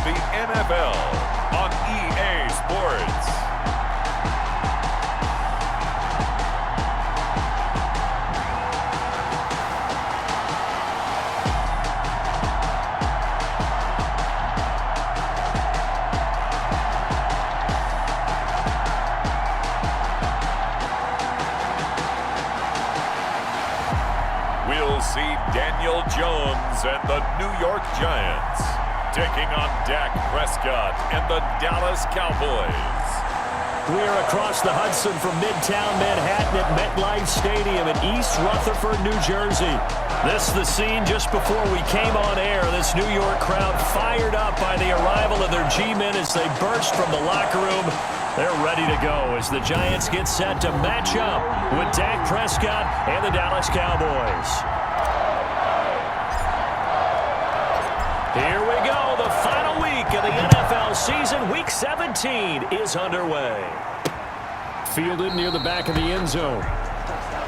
the NFL on EA Sports. We'll see Daniel Jones and the New York Giants taking on Dak Prescott and the Dallas Cowboys. We are across the Hudson from Midtown Manhattan at MetLife Stadium in East Rutherford, New Jersey. This is the scene just before we came on air. This New York crowd fired up by the arrival of their G-men as they burst from the locker room. They're ready to go as the Giants get set to match up with Dak Prescott and the Dallas Cowboys. Here we go. The final week of the NFL season. Week 17 is underway. Fielded near the back of the end zone.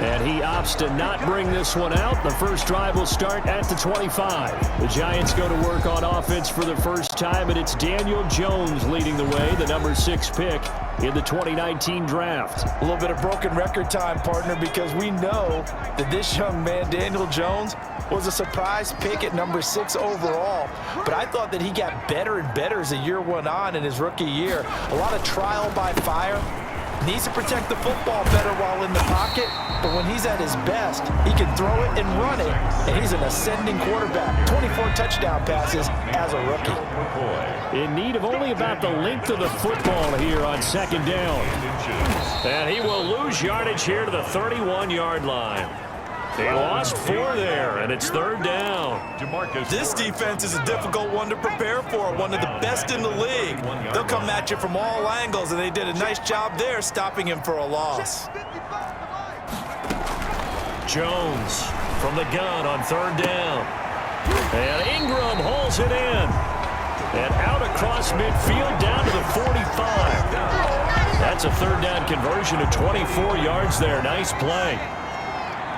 And he opts to not bring this one out. The first drive will start at the 25. The Giants go to work on offense for the first time, and it's Daniel Jones leading the way, the number 6 pick in the 2019 draft. A little bit of broken record time, partner, because we know that this young man, Daniel Jones, was a surprise pick at number 6 overall. But I thought that he got better and better as the year went on in his rookie year. A lot of trial by fire. Needs to protect the football better while in the pocket, but when he's at his best, he can throw it and run it, and he's an ascending quarterback. 24 touchdown passes as a rookie. In need of only about the length of the football here on second down. And he will lose yardage here to the 31-yard line. He lost 4 there, and it's third down. This defense is a difficult one to prepare for, one of the best in the league. They'll come at you from all angles, and they did a nice job there stopping him for a loss. Jones from the gun on third down. And Ingram holds it in. And out across midfield down to the 45. That's a third down conversion of 24 yards there. Nice play.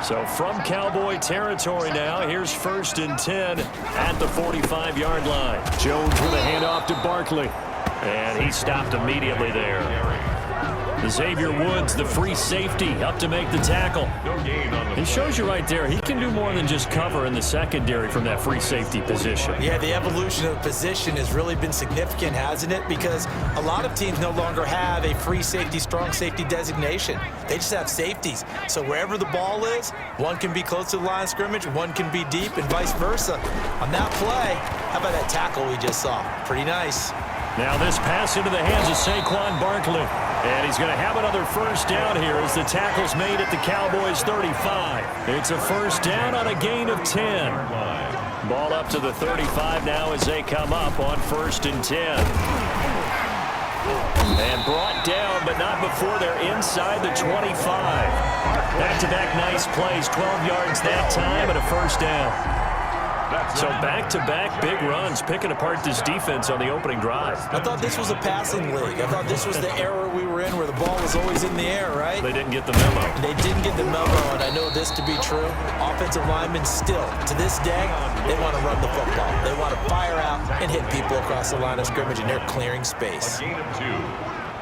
So from Cowboy territory now, here's 1st and 10 at the 45-yard line. Jones with a handoff to Barkley. And he stopped immediately there. Xavier Woods, the free safety, up to make the tackle. He shows you right there, he can do more than just cover in the secondary from that free safety position. Yeah, the evolution of the position has really been significant, hasn't it? Because a lot of teams no longer have a free safety, strong safety designation. They just have safeties. So wherever the ball is, one can be close to the line of scrimmage, one can be deep, and vice versa. On that play, how about that tackle we just saw? Pretty nice. Now this pass into the hands of Saquon Barkley. And he's going to have another first down here as the tackle's made at the Cowboys' 35. It's a first down on a gain of 10. Ball up to the 35 now as they come up on 1st and 10. And brought down, but not before they're inside the 25. Back-to-back nice plays, 12 yards that time and a first down. So back-to-back big runs, picking apart this defense on the opening drive. I thought this was a passing league. I thought this was the era we were in where the ball was always in the air, right? They didn't get the memo. They didn't get the memo, and I know this to be true. Offensive linemen still, to this day, they want to run the football. They want to fire out and hit people across the line of scrimmage, and they're clearing space. A gain of 2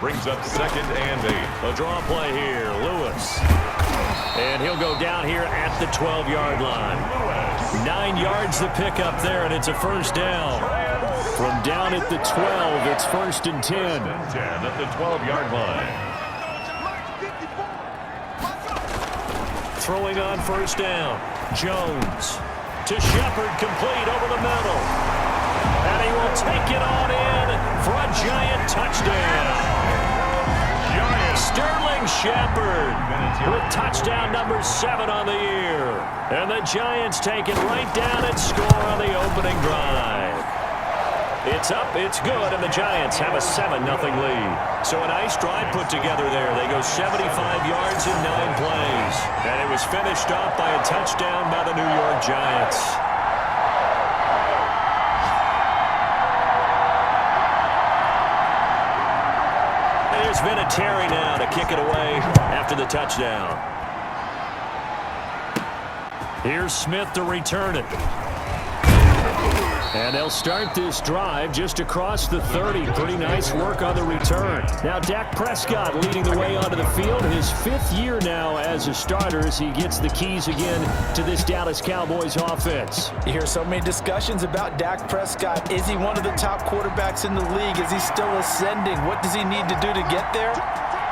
brings up 2nd and 8. A draw play here, Lewis. And he'll go down here at the 12-yard line. 9 yards the pickup there, and it's a first down. From down at the 12, it's 1st and 10. 10 at the 12-yard line. Throwing on first down. Jones to Shepard, complete over the middle. And he will take it on in for a Giant touchdown. Sterling Shepard with touchdown number 7 on the year. And the Giants take it right down and score on the opening drive. It's up, it's good, and the Giants have a 7-0 lead. So a nice drive put together there. They go 75 yards in 9 plays. And it was finished off by a touchdown by the New York Giants. There's Vinatieri now to kick it away after the touchdown. Here's Smith to return it. And they'll start this drive just across the 30. Pretty nice work on the return. Now Dak Prescott leading the way onto the field. His 5th year now as a starter as he gets the keys again to this Dallas Cowboys offense. You hear so many discussions about Dak Prescott. Is he one of the top quarterbacks in the league? Is he still ascending? What does he need to do to get there?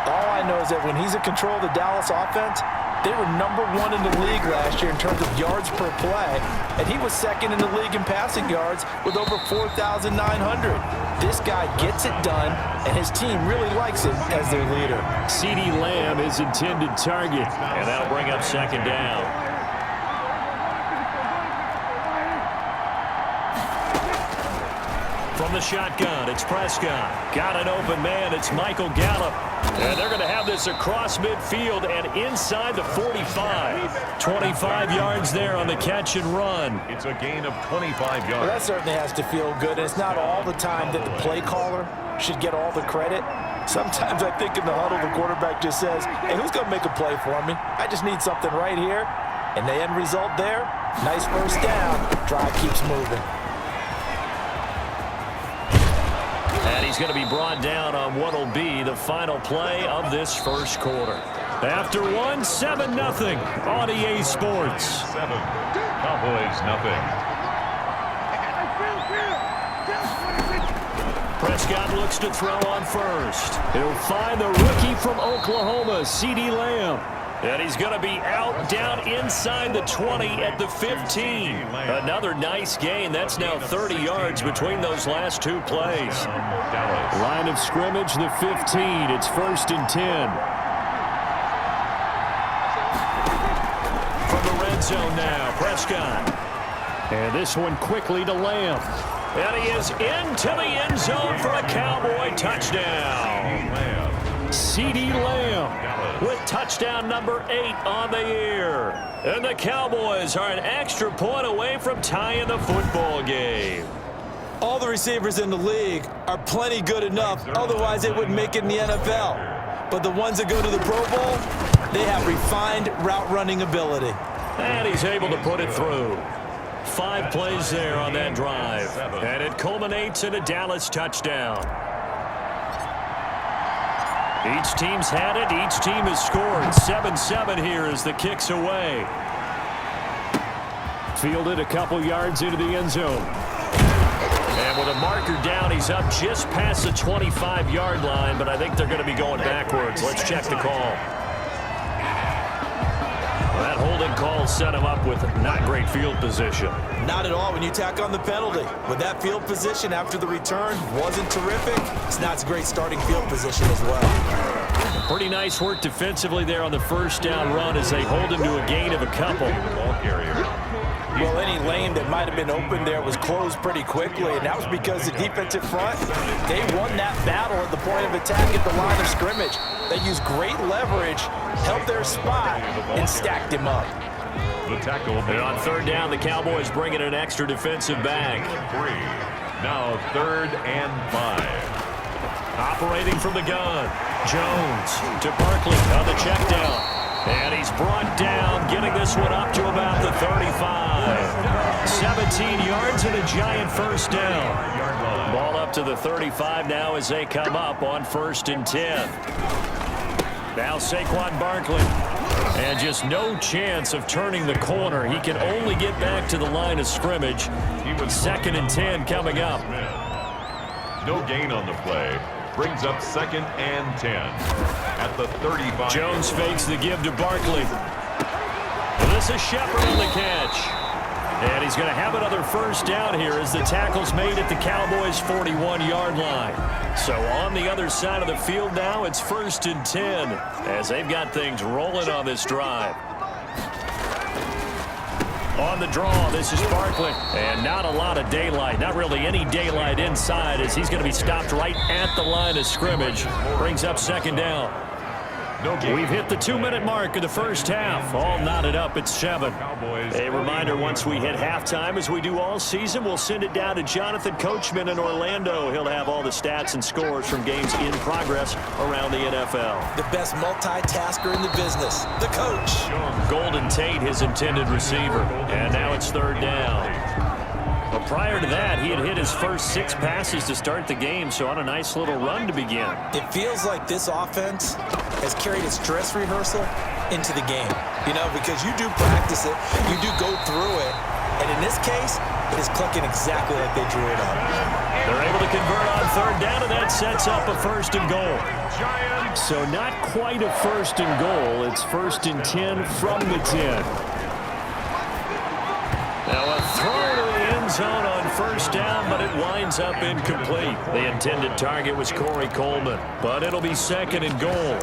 All I know is that when he's in control of the Dallas offense, they were #1 in the league last year in terms of yards per play, and he was 2nd in the league in passing yards with over 4,900. This guy gets it done, and his team really likes him as their leader. CeeDee Lamb is intended target, and that'll bring up 2nd down. From the shotgun, it's Prescott. Got an open man, it's Michael Gallup. And they're going to have this across midfield and inside the 45. 25 yards there on the catch and run. It's a gain of 25 yards. Well, that certainly has to feel good. And it's not all the time that the play caller should get all the credit. Sometimes I think in the huddle, the quarterback just says, hey, who's going to make a play for me? I just need something right here. And the end result there, nice first down. Drive keeps moving. And he's going to be brought down on what will be the final play of this first quarter. After 1, 7-0 on EA Sports. 7, Cowboys 0. Prescott looks to throw on first. He'll find the rookie from Oklahoma, CeeDee Lamb. And he's going to be out down inside the 20 at the 15. Another nice gain. That's now 30 yards between those last 2 plays. Line of scrimmage, the 15. It's 1st and 10. From the red zone now, Prescott. And this one quickly to Lamb. And he is into the end zone for a Cowboy touchdown. CeeDee Lamb with touchdown number 8 on the year. And the Cowboys are an extra point away from tying the football game. All the receivers in the league are plenty good enough, otherwise they wouldn't make it in the NFL. But the ones that go to the Pro Bowl, they have refined route running ability. And he's able to put it through. 5 plays there on that drive. And it culminates in a Dallas touchdown. Each team's had it. Each team has scored. 7-7 here as the kick's away. Fielded a couple yards into the end zone. And with a marker down, he's up just past the 25-yard line, but I think they're going to be going backwards. Let's check the call. That holding call set him up with not great field position. Not at all when you tack on the penalty. With that field position after the return wasn't terrific, it's not a great starting field position as well. Pretty nice work defensively there on the first down run as they hold him to a gain of a couple. Ball carrier. Well, any lane that might have been open there was closed pretty quickly, and that was because the defensive front, they won that battle at the point of attack at the line of scrimmage. They used great leverage, held their spot, and stacked him up. The tackle. And on 3rd down, the Cowboys bring in an extra defensive back. 3. Now 3rd and 5. Operating from the gun, Jones to Barkley on the check down. And he's brought down, getting this one up to about the 35. 17 yards and a giant first down. Ball up to the 35 now as they come up on 1st and 10. Now Saquon Barkley. And just no chance of turning the corner. He can only get back to the line of scrimmage. 2nd and 10 coming up. No gain on the play. Brings up 2nd and 10 at the 35. Jones fakes the give to Barkley. And this is Shepard on the catch. And he's going to have another first down here as the tackle's made at the Cowboys' 41-yard line. So on the other side of the field now, it's 1st and 10 as they've got things rolling on this drive. On the draw, this is Barkley. And not a lot of daylight. Not really any daylight inside as he's going to be stopped right at the line of scrimmage. Brings up 2nd down. We've hit the 2-minute mark of the first half. All knotted up at 7. A reminder, once we hit halftime, as we do all season, we'll send it down to Jonathan Coachman in Orlando. He'll have all the stats and scores from games in progress around the NFL. The best multitasker in the business, the coach. Golden Tate, his intended receiver. And now it's 3rd down. Well, prior to that, he had hit his first 6 passes to start the game, so on a nice little run to begin. It feels like this offense has carried its dress rehearsal into the game, you know, because you do practice it, you do go through it, and in this case, it is clicking exactly like they drew it up. They're able to convert on third down, and that sets up a 1st and goal. So not quite a 1st and goal. It's 1st and 10 from the 10. Now a throw to the end zone on 1st down, but it winds up incomplete. The intended target was Corey Coleman, but it'll be 2nd and goal.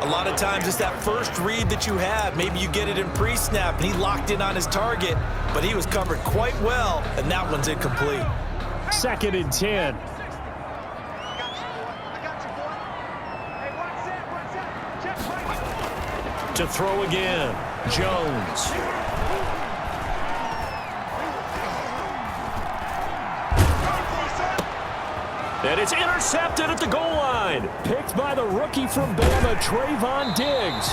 A lot of times it's that first read that you have. Maybe you get it in pre-snap, and he locked in on his target, but he was covered quite well, and that one's incomplete. 2nd and 10. To throw again, Jones. And it's intercepted at the goal line. Picked by the rookie from Bama, Trayvon Diggs.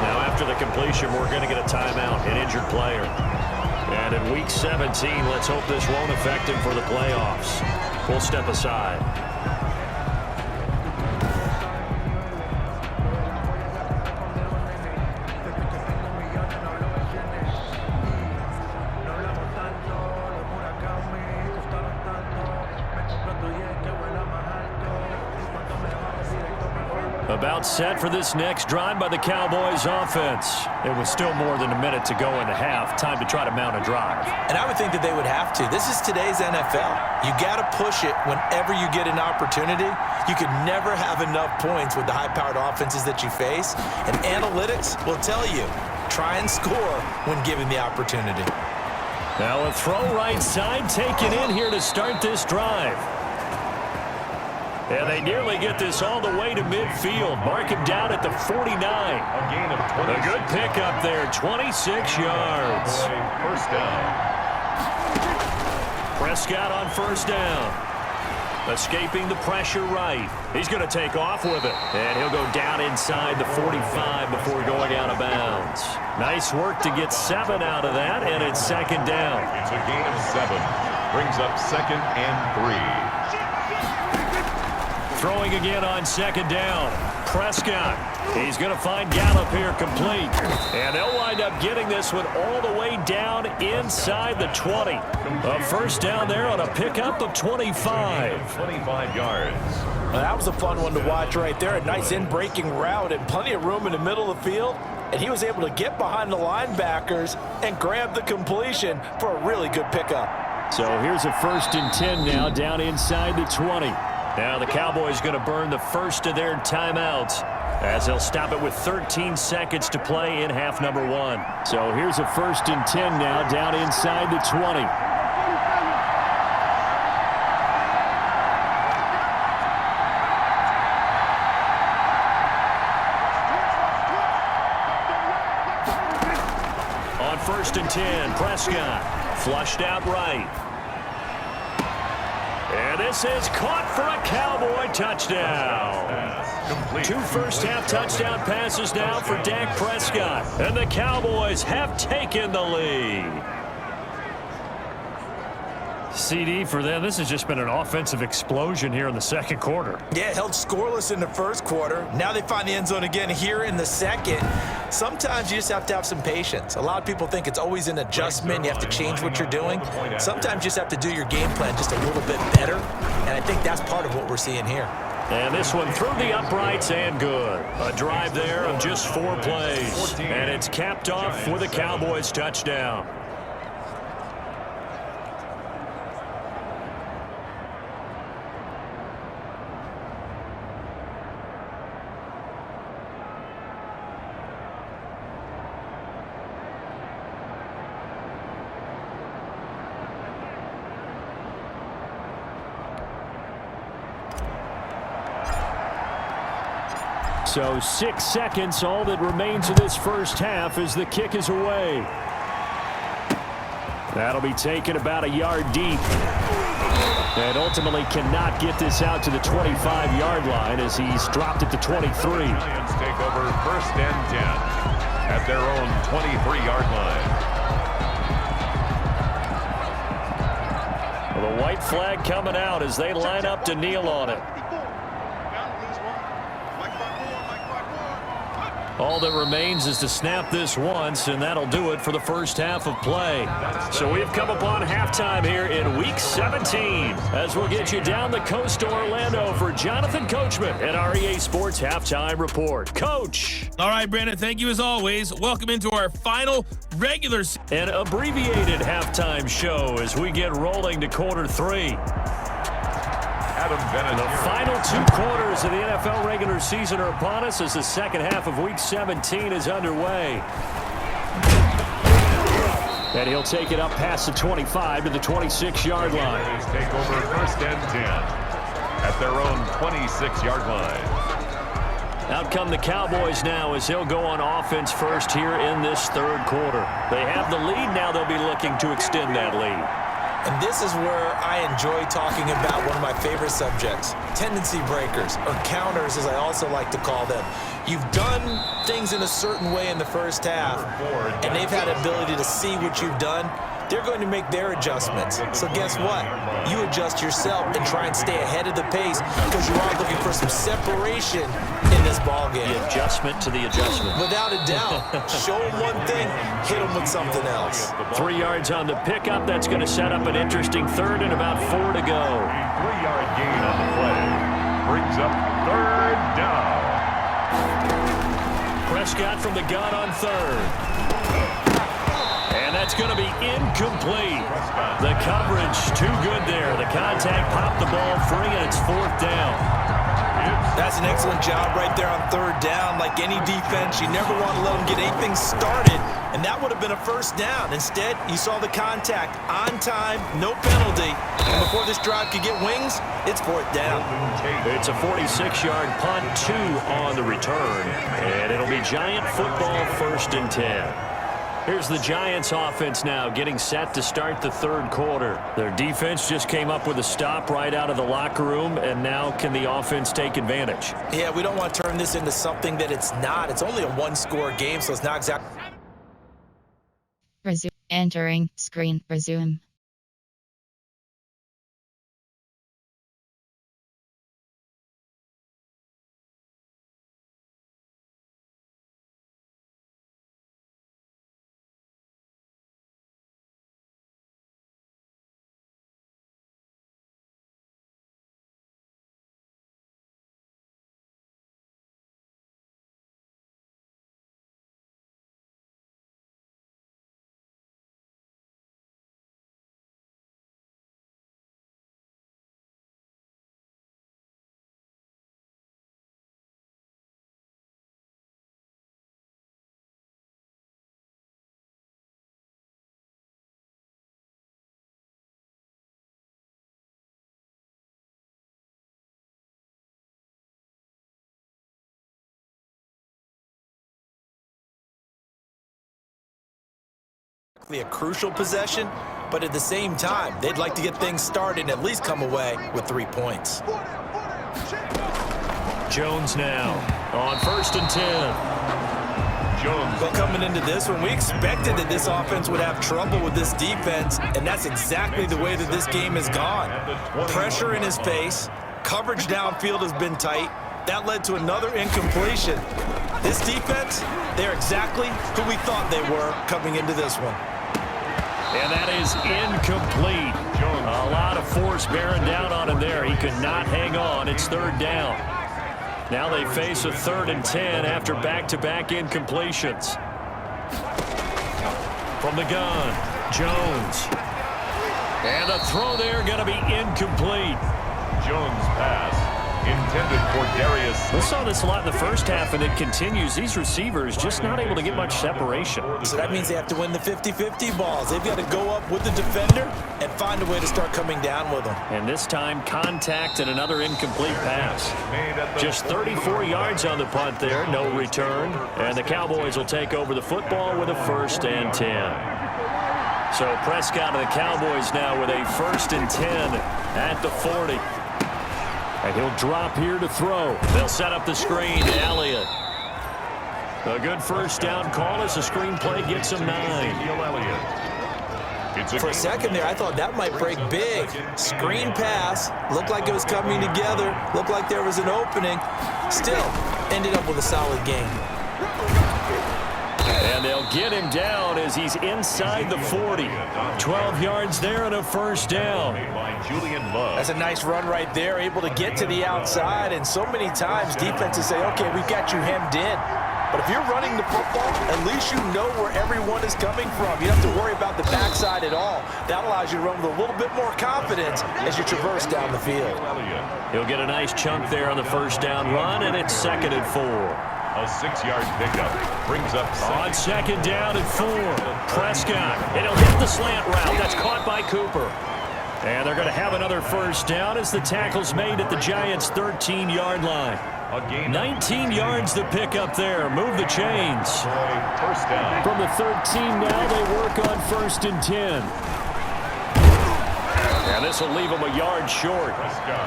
Now after the completion, we're going to get a timeout, an injured player. And in Week 17, let's hope this won't affect him for the playoffs. We'll step aside. About set for this next drive by the Cowboys offense. It was still more than a minute to go in the half. Time to try to mount a drive. And I would think that they would have to. This is today's NFL. You got to push it whenever you get an opportunity. You could never have enough points with the high-powered offenses that you face. And analytics will tell you, try and score when given the opportunity. Now a throw right side taken in here to start this drive. And they nearly get this all the way to midfield. Mark him down at the 49. A gain of 26. A good pickup there, 26 yards. 1st down. Prescott on 1st down. Escaping the pressure right. He's going to take off with it. And he'll go down inside the 45 before going out of bounds. Nice work to get 7 out of that, and it's 2nd down. It's a gain of 7. Brings up 2nd and 3. Throwing again on 2nd down. Prescott. He's going to find Gallup here complete. And they'll wind up getting this one all the way down inside the 20. A 1st down there on a pickup of 25. 25 yards. Well, that was a fun one to watch right there. A nice in-breaking route and plenty of room in the middle of the field. And he was able to get behind the linebackers and grab the completion for a really good pickup. So here's a 1st and 10 now down inside the 20. Now the Cowboys going to burn the first of their timeouts as they'll stop it with 13 seconds to play in half number 1. So here's a 1st and 10 now down inside the 20. On 1st and 10, Prescott flushed out right. And this is caught for a Cowboy touchdown. Complete. 2 first-half touchdown passes now for Dak Prescott. And the Cowboys have taken the lead. CD for them, this has just been an offensive explosion here in the 2nd quarter. Yeah, held scoreless in the 1st quarter. Now they find the end zone again here in the 2nd. Sometimes you just have to have some patience. A lot of people think it's always an adjustment. You have to change what you're doing. Sometimes you just have to do your game plan just a little bit better. And I think that's part of what we're seeing here. And this one through the uprights and good. A drive there of just 4 plays. And it's capped off with a Cowboys touchdown. So 6 seconds, all that remains of this first half as the kick is away. That'll be taken about a yard deep. And ultimately cannot get this out to the 25-yard line as he's dropped it to 23. Giants take over 1st and 10 at their own 23-yard line. white flag coming out as they line up to kneel on it. All that remains is to snap this once, and that'll do it for the first half of play. So we've come upon halftime here in Week 17 as we'll get you down the coast to Orlando for Jonathan Coachman at our EA Sports Halftime Report. Coach. All right, Brandon, thank you as always. Welcome into our final regular an abbreviated halftime show as we get rolling to quarter 3. The final 2 quarters of the NFL regular season are upon us as the second half of Week 17 is underway. And he'll take it up past the 25 to the 26-yard line. Take over first and 10 at their own 26-yard line. Out come the Cowboys now as he'll go on offense first here in this third quarter. They have the lead. Now they'll be looking to extend that lead. And this is where I enjoy talking about one of my favorite subjects, tendency breakers, or counters as I also like to call them. You've done things in a certain way in the first half, and they've had the ability to see what you've done. They're going to make their adjustments. So guess what? You adjust yourself and try and stay ahead of the pace because you are looking for some separation in this ballgame. The adjustment to the adjustment. Without a doubt. Show them one thing, hit them with something else. 3 yards on the pickup. That's going to set up an interesting third and about 4 to go. 3-yard gain on the play brings up third down. Prescott from the gun on third. And that's going to be incomplete. The coverage too good there. The contact popped the ball free, and it's 4th down. That's an excellent job right there on third down. Like any defense, you never want to let them get anything started, and that would have been a first down. Instead, you saw the contact on time, no penalty. And before this drive could get wings, it's 4th down. It's a 46-yard punt, 2 on the return, and it'll be Giant football 1st and 10. Here's the Giants offense now getting set to start the third quarter. Their defense just came up with a stop right out of the locker room, and now can the offense take advantage? Yeah, we don't want to turn this into something that it's not. It's only a one-score game, so it's not exactly. Resume. Entering screen. Resume. A crucial possession, but at the same time, they'd like to get things started and at least come away with 3 points. Jones now on 1st and 10. Jones. Well, coming into this one, we expected that this offense would have trouble with this defense, and that's exactly the way that this game has gone. Pressure in his face, coverage downfield has been tight. That led to another incompletion. This defense, they're exactly who we thought they were coming into this one. And that is incomplete. A lot of force bearing down on him there. He could not hang on. It's 3rd down. Now they face a 3rd and 10 after back-to-back incompletions. From the gun, Jones. And the throw there going to be incomplete. Jones pass intended for Darius. We saw this a lot in the first half, and it continues. These receivers just not able to get much separation. So that means they have to win the 50-50 balls. They've got to go up with the defender and find a way to start coming down with them. And this time, contact and another incomplete pass. Just 34 yards on the punt there, no return. And the Cowboys will take over the football with a 1st and 10. So Prescott and the Cowboys now with a 1st and 10 at the 40. And he'll drop here to throw. They'll set up the screen to Elliott. A good first down call as the screen play gets him 9. It's For a second there, I thought that might break big. Screen pass, looked like it was coming together, looked like there was an opening. Still, ended up with a solid game. And they'll get him down as he's inside the 40. 12 yards there and a first down. That's a nice run right there, able to get to the outside. And so many times defenses say, okay, we've got you hemmed in. But if you're running the football, at least you know where everyone is coming from. You don't have to worry about the backside at all. That allows you to run with a little bit more confidence as you traverse down the field. He'll get a nice chunk there on the first down run, and it's 2nd and 4. A 6-yard pickup brings up on 2nd down and 4. Prescott, and he'll hit the slant route. That's caught by Cooper. And they're going to have another first down as the tackle's made at the Giants' 13-yard line. 19 yards to pick up there. Move the chains. First down. From the 13 now, they work on 1st and 10. And this will leave them a yard short.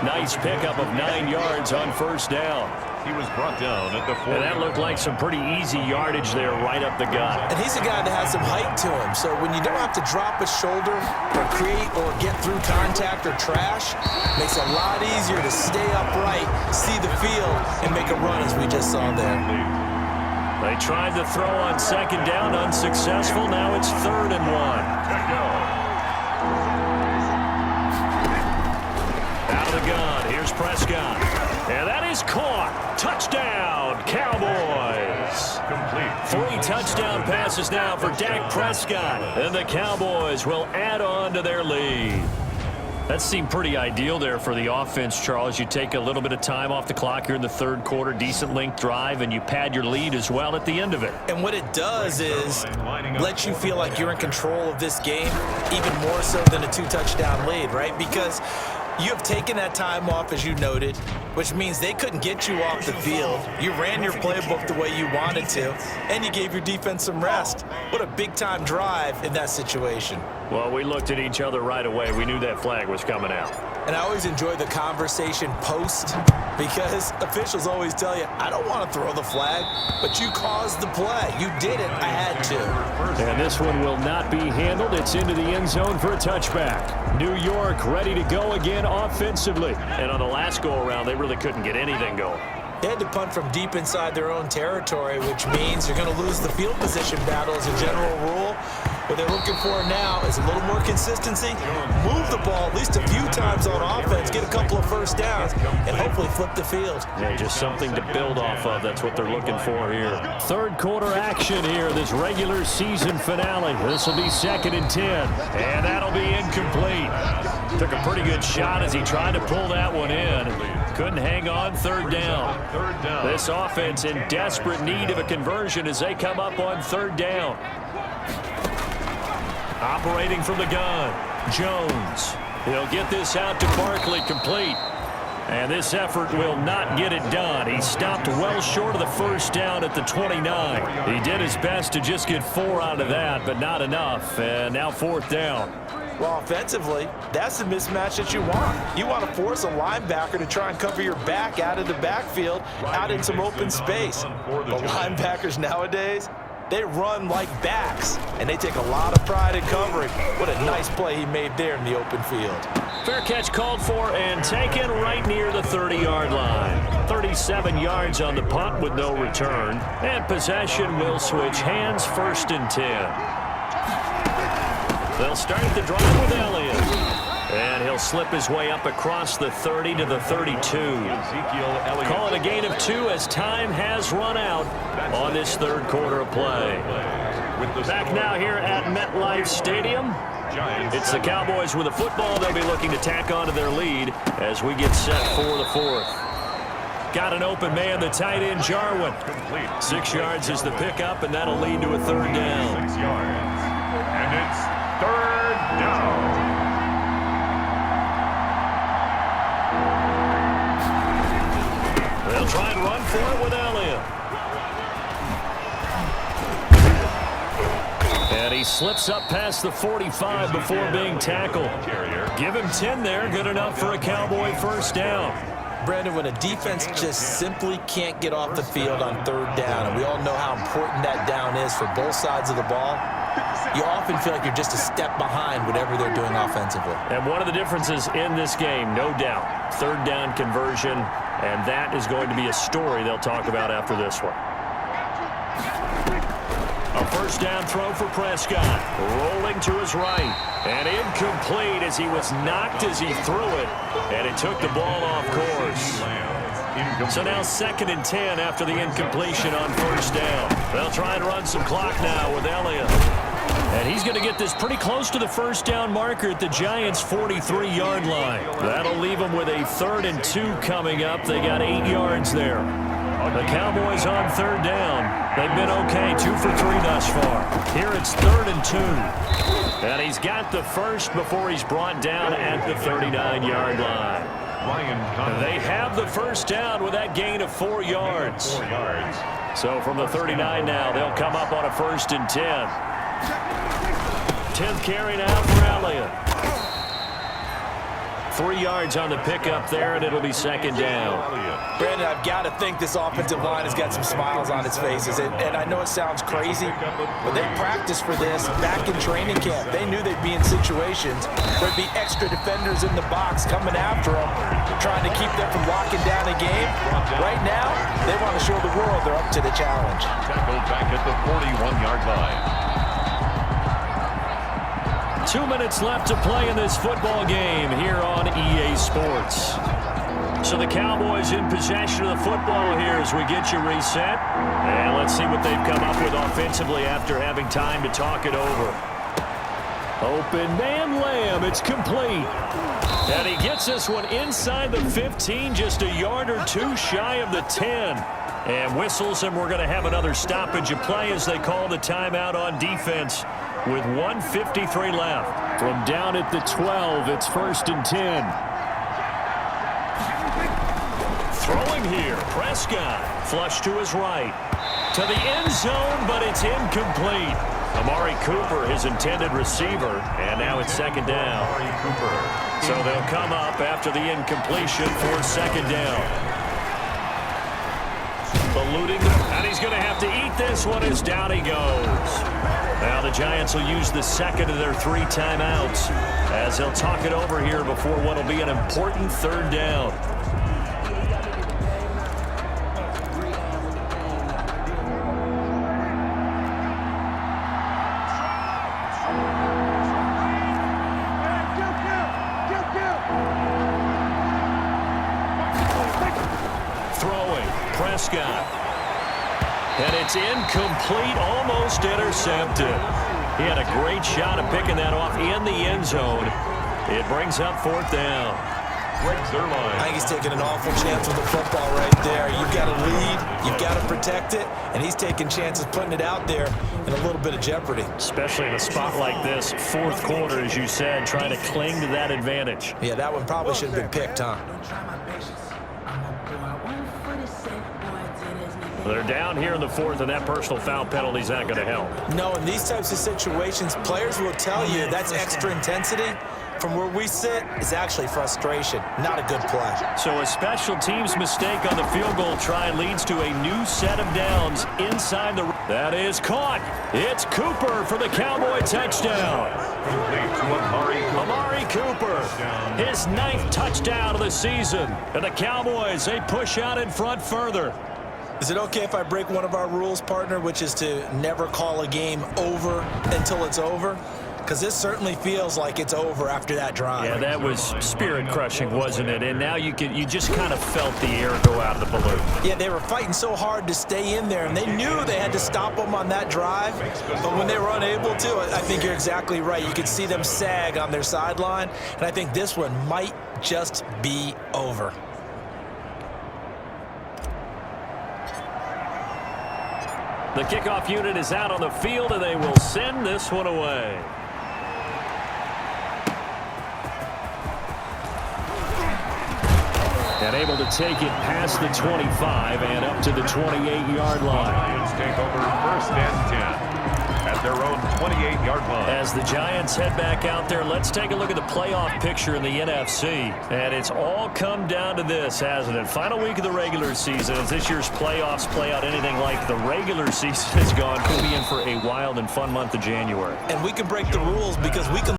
Nice pickup of 9 yards on first down. He was brought down at the 40. And that looked like some pretty easy yardage there right up the gut. And he's a guy that has some height to him. So when you don't have to drop a shoulder or create or get through contact or trash, makes it a lot easier to stay upright, see the field, and make a run as we just saw there. They tried to throw on 2nd down, unsuccessful. Now it's 3rd and 1. Out of the gun, here's Prescott. And that is caught. Touchdown, Cowboys. Complete. 3 touchdown passes now for Dak Prescott. And the Cowboys will add on to their lead. That seemed pretty ideal there for the offense, Charles. You take a little bit of time off the clock here in the 3rd quarter, decent length drive, and you pad your lead as well at the end of it. And what it does is let you feel like you're in control of this game, even more so than a 2-touchdown lead, right? Because you have taken that time off, as you noted, which means they couldn't get you off the field. You ran your playbook the way you wanted to, and you gave your defense some rest. What a big-time drive in that situation. Well, we looked at each other right away. We knew that flag was coming out. And I always enjoy the conversation post because officials always tell you, I don't want to throw the flag, but you caused the play. You did it. I had to. And this one will not be handled. It's into the end zone for a touchback. New York ready to go again offensively. And on the last go-around, they really couldn't get anything going. They had to punt from deep inside their own territory, which means you're going to lose the field position battle as a general rule. What they're looking for now is a little more consistency, move the ball at least a few times on offense, get a couple of first downs, and hopefully flip the field. Yeah, just something to build off of. That's what they're looking for here. 3rd quarter action here, this regular season finale. This will be 2nd and 10, and that'll be incomplete. Took a pretty good shot as he tried to pull that one in. Couldn't hang on. 3rd down. This offense in desperate need of a conversion as they come up on 3rd down. Operating from the gun, Jones. He'll get this out to Barkley, complete. And this effort will not get it done. He stopped well short of the first down at the 29. He did his best to just get 4 out of that, but not enough. And now 4th down. Well, offensively, that's the mismatch that you want. You want to force a linebacker to try and cover your back out of the backfield, out in some open space. But linebackers nowadays, they run like backs, and they take a lot of pride in covering. What a nice play he made there in the open field. Fair catch called for and taken right near the 30-yard line. 37 yards on the punt with no return. And possession will switch hands, 1st and 10. They'll start the drive with Elliott. And he'll slip his way up across the 30 to the 32. Call it a gain of 2 as time has run out on this 3rd quarter of play. Back now here at MetLife Stadium. It's the Cowboys with a football. They'll be looking to tack onto their lead as we get set for the 4th. Got an open man, the tight end, Jarwin. 6 yards is the pickup, and that'll lead to a 3rd down. 6 yards. And it's 3rd down. They'll try and run for it with Elliott. And he slips up past the 45 before being tackled. Give him 10 there, good enough for a Cowboy 1st down. Brandon, when a defense just simply can't get off the field on 3rd down, and we all know how important that down is for both sides of the ball, you often feel like you're just a step behind whatever they're doing offensively. And one of the differences in this game, no doubt, third down conversion, and that is going to be a story they'll talk about after this one. A first down throw for Prescott. Rolling to his right. And incomplete as he was knocked as he threw it. And it took the ball off course. So now 2nd and 10 after the incompletion on first down. They'll try and run some clock now with Elliott. And he's going to get this pretty close to the first down marker at the Giants' 43-yard line. That'll leave them with a 3rd and 2 coming up. They got 8 yards there. The Cowboys on third down. They've been okay, 2 for 3 thus far. Here it's 3rd and 2. And he's got the first before he's brought down at the 39-yard line. They have the first down with that gain of 4 yards. So from the 39 now, they'll come up on a 1st and 10. 10th carry now for Elliott. 3 yards on the pickup there, and it'll be 2nd down. Brandon, I've got to think this offensive line has got some smiles on its faces. And I know it sounds crazy, but they practiced for this back in training camp. They knew they'd be in situations where there'd be extra defenders in the box coming after them, trying to keep them from locking down a game. Right now, they want to show the world they're up to the challenge. Tackled back at the 41-yard line. 2 minutes left to play in this football game here on EA Sports. So the Cowboys in possession of the football here as we get you reset. And let's see what they've come up with offensively after having time to talk it over. Open man Lamb, it's complete. And he gets this one inside the 15, just a yard or 2 shy of the 10. And whistles, and we're going to have another stoppage of play as they call the timeout on defense with 1:53 left. From down at the 12, it's 1st and 10. Throwing here, Prescott. Flush to his right. To the end zone, but it's incomplete. Amari Cooper, his intended receiver, and now it's 2nd down. So they'll come up after the incompletion for 2nd down. Eluding, and he's going to have to eat this one as down he goes. Now the Giants will use the 2nd of their 3 timeouts as they'll talk it over here before what will be an important 3rd down. Throwing, Prescott. And it's incomplete, almost intercepted. He had a great shot at picking that off in the end zone. It brings up 4th down. I think he's taking an awful chance with the football right there. You've got to lead, you've got to protect it, and he's taking chances putting it out there in a little bit of jeopardy. Especially in a spot like this, 4th quarter, as you said, trying to cling to that advantage. Yeah, that one probably should have been picked, huh? They're down here in the 4th, and that personal foul penalty is not going to help. No, in these types of situations, players will tell you that's extra intensity. From where we sit, it's actually frustration, not a good play. So a special teams mistake on the field goal try leads to a new set of downs inside the... That is caught. It's Cooper for the Cowboy touchdown. Amari Cooper, his 9th touchdown of the season. And the Cowboys, they push out in front further. Is it okay if I break one of our rules, partner, which is to never call a game over until it's over? Because this certainly feels like it's over after that drive. Yeah, that was spirit-crushing, wasn't it? And now you just kind of felt the air go out of the balloon. Yeah, they were fighting so hard to stay in there, and they knew they had to stop them on that drive. But when they were unable to, I think you're exactly right. You could see them sag on their sideline, and I think this one might just be over. The kickoff unit is out on the field, and they will send this one away. And able to take it past the 25 and up to the 28-yard line. Lions take over 1st and 10 at their own 28-yard line. As the Giants head back out there, let's take a look at the playoff picture in the NFC. And it's all come down to this, hasn't it? Final week of the regular season. As this year's playoffs play out anything like the regular season has gone, could be in for a wild and fun month of January. And we can break the rules because we can